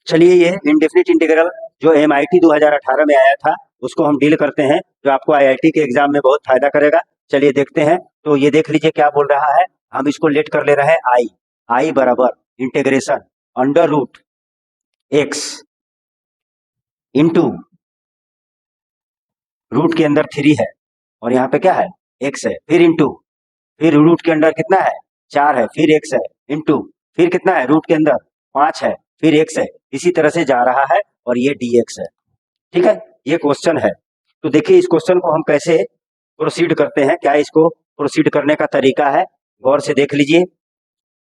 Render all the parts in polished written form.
चलिए ये indefinite integral जो MIT 2018 में आया था उसको हम डील करते हैं, जो आपको IIT के एग्जाम में बहुत फायदा करेगा। चलिए देखते हैं। तो ये देख लीजिए क्या बोल रहा है। हम इसको लेट कर ले रहे हैं आई बराबर integration under root x into root के अंदर 3 है और यहाँ पे क्या है x है, फिर इंटू फिर रूट के अंदर कितना है 4 है, फिर x है, इंटू फिर कितना है रूट के अंदर 5 है, फिर x है, इसी तरह से जा रहा है और ये dx है। ठीक है, ये क्वेश्चन है। तो देखिए इस क्वेश्चन को हम कैसे प्रोसीड करते हैं, क्या इसको प्रोसीड करने का तरीका है, गौर से देख लीजिए।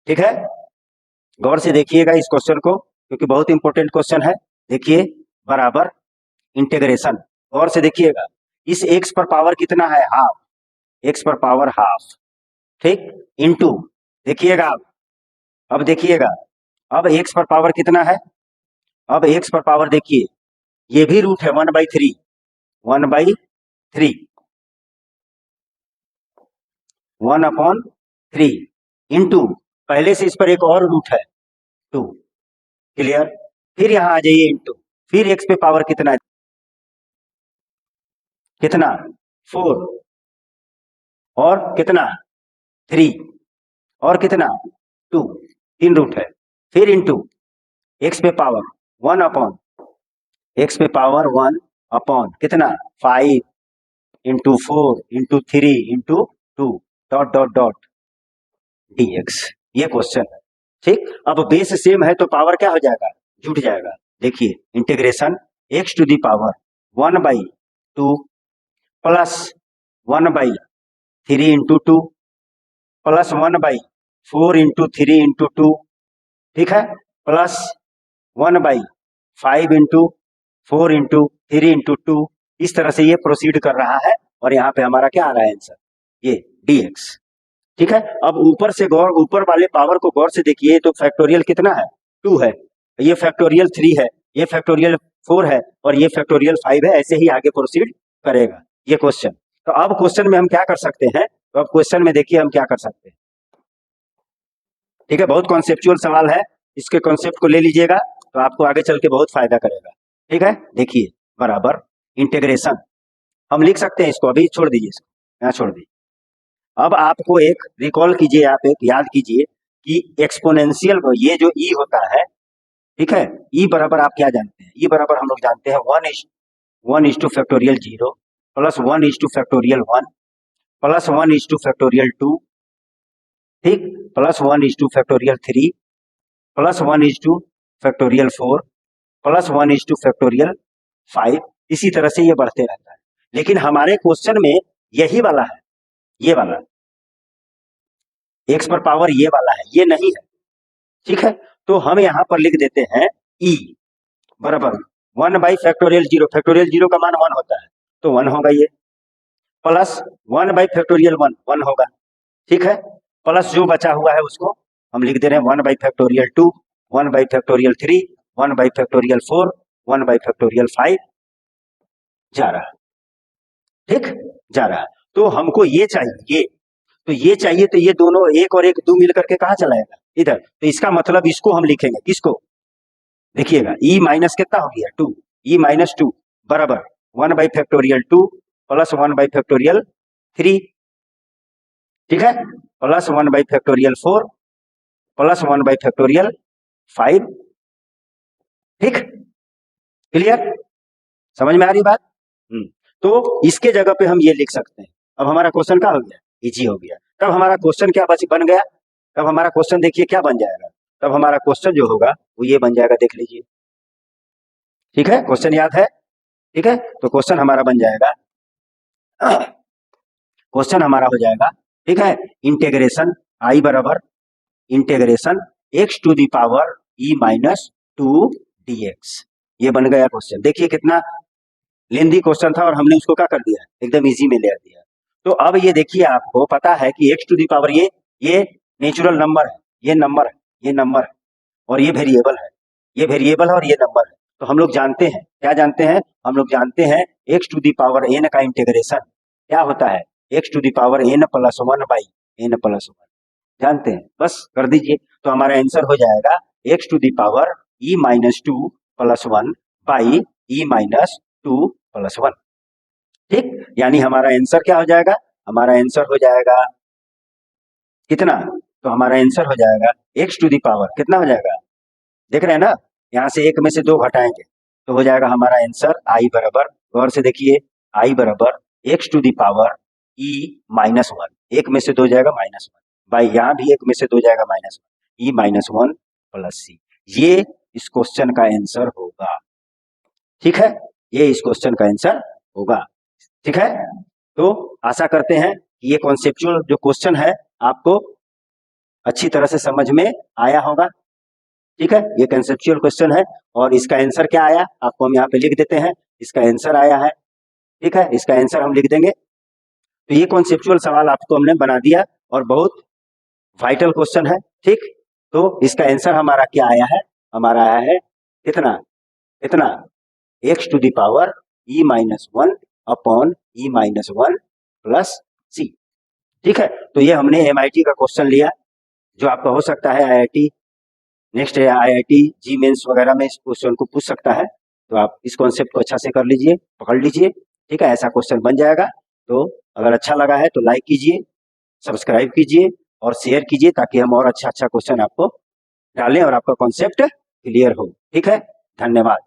ठीक है, गौर से देखिएगा इस क्वेश्चन को क्योंकि बहुत इंपॉर्टेंट क्वेश्चन है। देखिए बराबर इंटीग्रेशन, गौर से देखिएगा, इस x पर पावर कितना है हाफ, x पर पावर हाफ, ठीक, इंटू देखिएगा अब देखिएगा अब x पर पावर कितना है, अब x पर पावर देखिए ये भी रूट है 1/3 1/3 इंटू पहले से इस पर एक और रूट है 2, क्लियर। फिर यहां आ जाइए इंटू फिर x पे पावर कितना है, कितना 4 और कितना 3 और कितना 2, 3 रूट है, फिर इंटू x पे पावर 1 अपॉन कितना 5 into 4 into 3 into 2 dot dot dot dx। ये क्वेश्चन है। ठीक, अब बेस सेम है तो पावर क्या हो जाएगा, जुट जाएगा। देखिए integration x to the power 1/2 plus 1/3 into 2 plus 1/4 into 3 into 2, ठीक है, प्लस 1/5 इंटू 4 इंटू 3 इंटू 2, इस तरह से ये प्रोसीड कर रहा है और यहाँ पे हमारा क्या आ रहा है आंसर, ये dx। ठीक है, अब ऊपर से ऊपर वाले पावर को गौर से देखिए तो फैक्टोरियल कितना है 2 है, ये फैक्टोरियल 3 है, ये फैक्टोरियल 4 है और ये फैक्टोरियल 5 है, ऐसे ही आगे प्रोसीड करेगा ये क्वेश्चन। तो अब क्वेश्चन में हम क्या कर सकते हैं, तो अब क्वेश्चन में देखिए हम क्या कर सकते हैं। ठीक है, बहुत कॉन्सेप्चुअल सवाल है, इसके कॉन्सेप्ट को ले लीजिएगा तो आपको आगे चल के बहुत फायदा करेगा। ठीक है, देखिए बराबर इंटीग्रेशन हम लिख सकते हैं, इसको अभी छोड़ दीजिए, इसको यहाँ छोड़ दीजिए। अब आपको एक रिकॉल कीजिए, आप एक याद कीजिए कि एक्सपोनेंशियल ये जो ई होता है, ठीक है, ई बराबर आप क्या जानते हैं, ई बराबर हम लोग जानते हैं 1 factorial 0 plus 1 factorial 1 plus 1 factorial 2, ठीक, plus 1 factorial 3 plus 1 factorial 4 plus 1 factorial 5, इसी तरह से ये बढ़ते रहता है। लेकिन हमारे क्वेश्चन में यही वाला है, ये वाला x पर पावर ये वाला है, ये नहीं है। ठीक है, तो हम यहां पर लिख देते हैं e बराबर 1/फैक्टोरियल 0, फैक्टोरियल 0 का मान 1 होता है तो 1 होगा ये, प्लस 1/फैक्टोरियल 1 1 होगा, ठीक है, प्लस जो बचा हुआ है उसको हम लिख दे रहे हैं 1/फैक्टोरियल 2 1/फैक्टोरियल 3 1/फैक्टोरियल 4 1/फैक्टोरियल 5 जा रहा है, ठीक, जा रहा है। तो हमको ये चाहिए, तो ये चाहिए, तो ये दोनों 1 और 1 2 मिलकर के कहाँ चलाएगा इधर, तो इसका मतलब इसको हम लिखेंगे, किसको देखिएगा e माइनस कितना हो गया 2, e माइनस 2 बराबर 1/फैक्टोरियल 2 प्लस 1/फैक्टोरियल 3, ठीक है, प्लस 1/फैक्टोरियल 4 प्लस 1/फैक्टोरियल 5, ठीक, क्लियर, समझ में आ रही बात। तो इसके जगह पे हम ये लिख सकते हैं। अब हमारा क्वेश्चन क्या हो गया, इजी हो गया। तब हमारा क्वेश्चन क्या बन गया, तब हमारा क्वेश्चन देखिए क्या बन जाएगा, तब हमारा क्वेश्चन जो होगा वो ये बन जाएगा, देख लीजिए। ठीक है, क्वेश्चन याद है, ठीक है, तो क्वेश्चन हमारा बन जाएगा, क्वेश्चन हमारा हो जाएगा, ठीक है, इंटीग्रेशन आई बराबर integration x to the power e minus 2 dx, ये बन गया क्वेश्चन। देखिए कितना लेंदी क्वेश्चन था और हमने उसको क्या कर दिया, एकदम इजी में ले दिया। तो अब ये देखिए आपको पता है कि x टू दी पावर ये नेचुरल नंबर है, ये नंबर है, ये नंबर है और ये वेरिएबल है, ये वेरिएबल है और ये नंबर है। तो हम लोग जानते हैं, क्या जानते हैं, हम लोग जानते हैं x to the power n का इंटीग्रेशन क्या होता है, x to the power n plus 1/n+1, जानते हैं, बस कर दीजिए तो हमारा आंसर हो जाएगा x to the power e minus 2 plus 1 by e minus 2 plus 1। ठीक, यानी हमारा आंसर क्या हो जाएगा, हमारा आंसर हो जाएगा कितना, तो हमारा आंसर हो जाएगा x टू दी पावर कितना हो जाएगा, देख रहे हैं ना, यहाँ से एक में से 2 घटाएंगे तो हो जाएगा हमारा आंसर i बराबर, गौर से देखिए, i बराबर x to the power e minus 1, एक में से 2 जाएगा माइनस 1, बाई यहाँ भी एक में से 2 जाएगा माइनस 1, e माइनस 1 प्लस सी। ये इस क्वेश्चन का आंसर होगा। ठीक है, ये इस क्वेश्चन का आंसर होगा। ठीक है, तो आशा करते हैं कि ये कॉन्सेप्चुअल जो क्वेश्चन है आपको अच्छी तरह से समझ में आया होगा। ठीक है, ये कंसेप्चुअल क्वेश्चन है और इसका आंसर क्या आया आपको हम यहाँ पे लिख देते हैं, इसका आंसर आया है। ठीक है, इसका आंसर हम लिख देंगे। तो ये कॉन्सेप्चुअल सवाल आपको हमने बना दिया और बहुत वाइटल क्वेश्चन है। ठीक, तो इसका आंसर हमारा क्या आया है, हमारा आया है कितना, इतना x to the power e minus 1 upon e minus 1 plus C. ठीक है, तो ये हमने MIT का क्वेश्चन लिया जो आपका हो सकता है IIT नेक्स्ट है IIT जी मेंस वगैरह में इस क्वेश्चन को पूछ सकता है। तो आप इस कॉन्सेप्ट को अच्छा से कर लीजिए, पकड़ लीजिए। ठीक है, ऐसा क्वेश्चन बन जाएगा। तो अगर अच्छा लगा है तो लाइक कीजिए, सब्सक्राइब कीजिए और शेयर कीजिए ताकि हम और अच्छा क्वेश्चन आपको डालें और आपका कॉन्सेप्ट क्लियर हो। ठीक है, धन्यवाद।